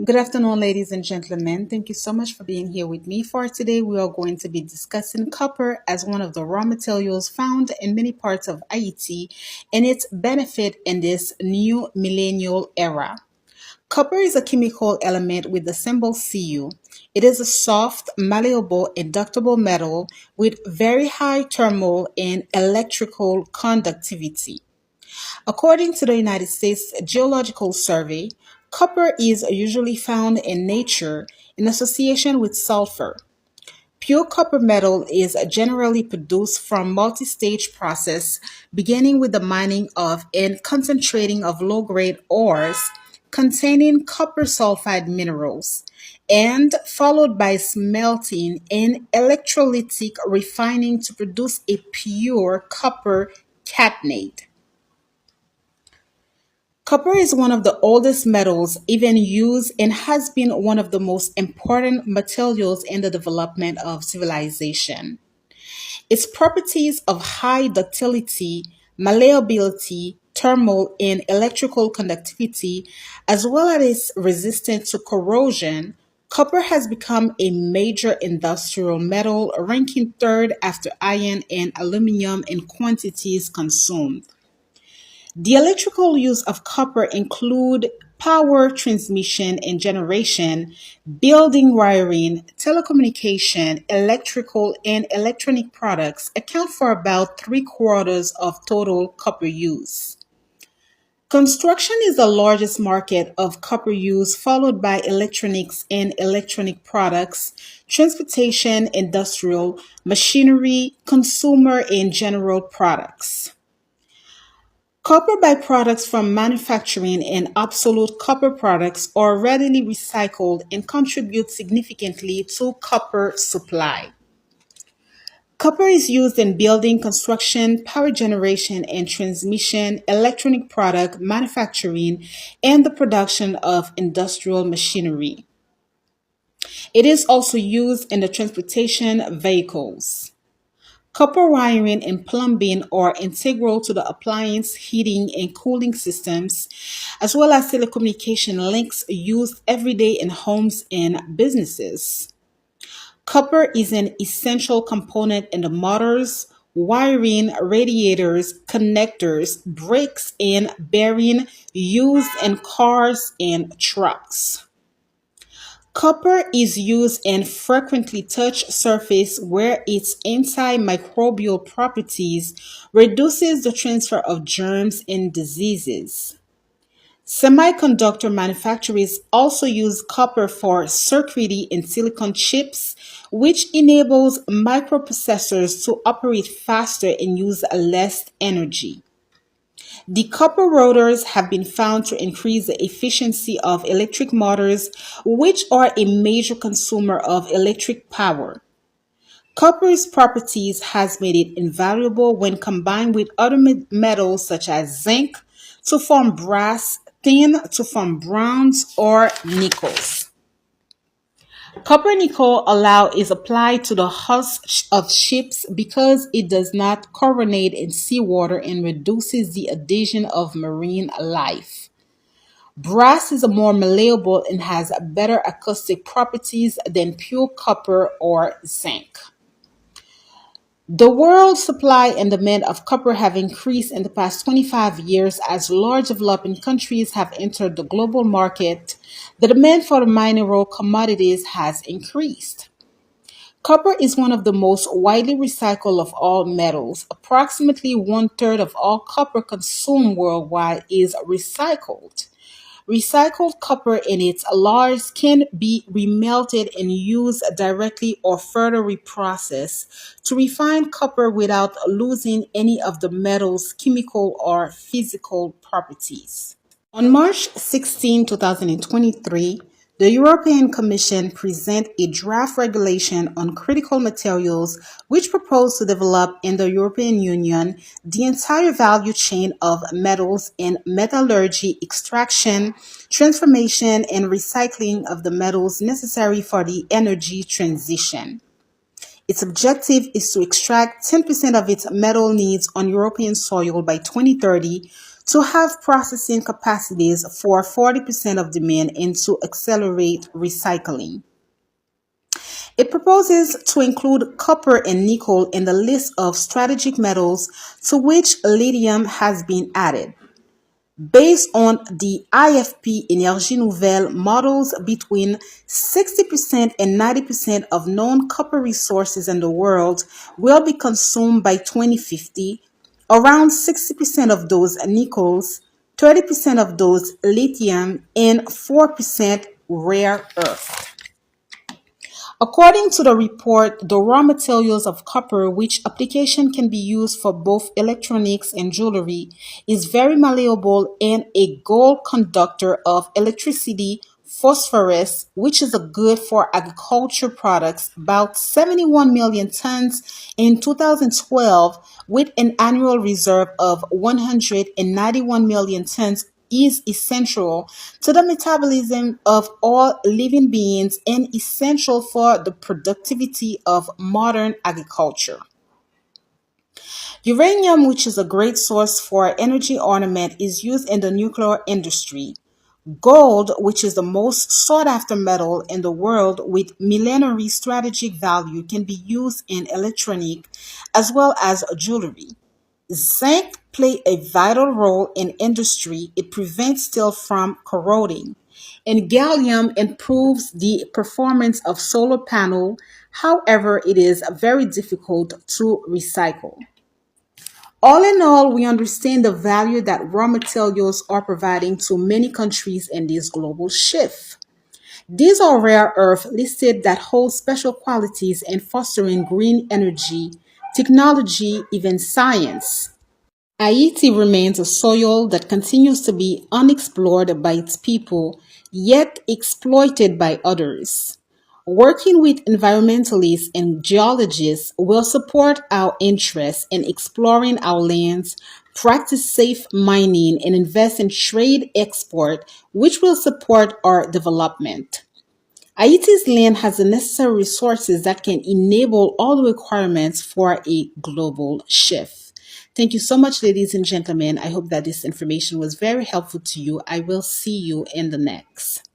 Good afternoon, ladies and gentlemen. Thank you so much for being here with me. For today, we are going to be discussing copper as one of the raw materials found in many parts of Haiti and its benefit in this new millennial era. Copper is a chemical element with the symbol Cu. It is a soft, malleable, inductible metal with very high thermal and electrical conductivity. According to the United States Geological Survey, copper is usually found in nature in association with sulfur. Pure copper metal is generally produced from multi-stage process beginning with the mining of and concentrating of low-grade ores containing copper sulfide minerals and followed by smelting and electrolytic refining to produce a pure copper catenate. Copper is one of the oldest metals even used and has been one of the most important materials in the development of civilization. Its properties of high ductility, malleability, thermal and electrical conductivity, as well as its resistance to corrosion, copper has become a major industrial metal, ranking third after iron and aluminum in quantities consumed. The electrical use of copper include power transmission and generation, building wiring, telecommunication, electrical and electronic products account for about three-quarters of total copper use. Construction is the largest market of copper use, followed by electronics and electronic products, transportation, industrial, machinery, consumer, and general products. Copper byproducts from manufacturing and obsolete copper products are readily recycled and contribute significantly to copper supply. Copper is used in building construction, power generation and transmission, electronic product manufacturing, and the production of industrial machinery. It is also used in the transportation vehicles. Copper wiring and plumbing are integral to the appliance heating and cooling systems, as well as telecommunication links used every day in homes and businesses. Copper is an essential component in the motors, wiring, radiators, connectors, brakes, and bearing used in cars and trucks. Copper is used in frequently touched surface where its antimicrobial properties reduces the transfer of germs and diseases. Semiconductor manufacturers also use copper for circuitry in silicon chips, which enables microprocessors to operate faster and use less energy. The copper rotors have been found to increase the efficiency of electric motors, which are a major consumer of electric power. Copper's properties has made it invaluable when combined with other metals such as zinc to form brass, tin to form bronze or nickels. Copper nickel alloy is applied to the husk of ships because it does not coronate in seawater and reduces the adhesion of marine life. Brass is more malleable and has better acoustic properties than pure copper or zinc. The world supply and demand of copper have increased in the past 25 years as large developing countries have entered the global market. The demand for the mineral commodities has increased. Copper is one of the most widely recycled of all metals. Approximately one third of all copper consumed worldwide is recycled. Recycled copper in its alloys can be remelted and used directly or further reprocessed to refine copper without losing any of the metal's chemical or physical properties. On March 16, 2023, the European Commission presented a draft regulation on critical materials which proposed to develop in the European Union the entire value chain of metals in metallurgy, extraction, transformation, and recycling of the metals necessary for the energy transition. Its objective is to extract 10% of its metal needs on European soil by 2030 to have processing capacities for 40% of demand and to accelerate recycling. It proposes to include copper and nickel in the list of strategic metals to which lithium has been added. Based on the IFP Énergie Nouvelle models, between 60% and 90% of known copper resources in the world will be consumed by 2050, around 60% of those nickels, 30% of those lithium, and 4% rare earth. According to the report, the raw materials of copper, which application can be used for both electronics and jewelry, is very malleable and a gold conductor of electricity, phosphorus, which is a good for agriculture products, about 71 million tons in 2012, with an annual reserve of 191 million tons, is essential to the metabolism of all living beings and essential for the productivity of modern agriculture. Uranium, which is a great source for energy ornament, is used in the nuclear industry. Gold, which is the most sought after metal in the world with millenary strategic value, can be used in electronic as well as jewelry. Zinc play a vital role in industry. It prevents steel from corroding. And gallium improves the performance of solar panel. However, it is very difficult to recycle. All in all, we understand the value that raw materials are providing to many countries in this global shift. These are rare earth listed that hold special qualities in fostering green energy, technology, even science. Ayiti remains a soil that continues to be unexplored by its people, yet exploited by others. Working with environmentalists and geologists will support our interest in exploring our lands, practice safe mining, and invest in trade export, which will support our development. Haiti's land has the necessary resources that can enable all the requirements for a global shift. Thank you so much, ladies and gentlemen. I hope that this information was very helpful to you. I will see you in the next.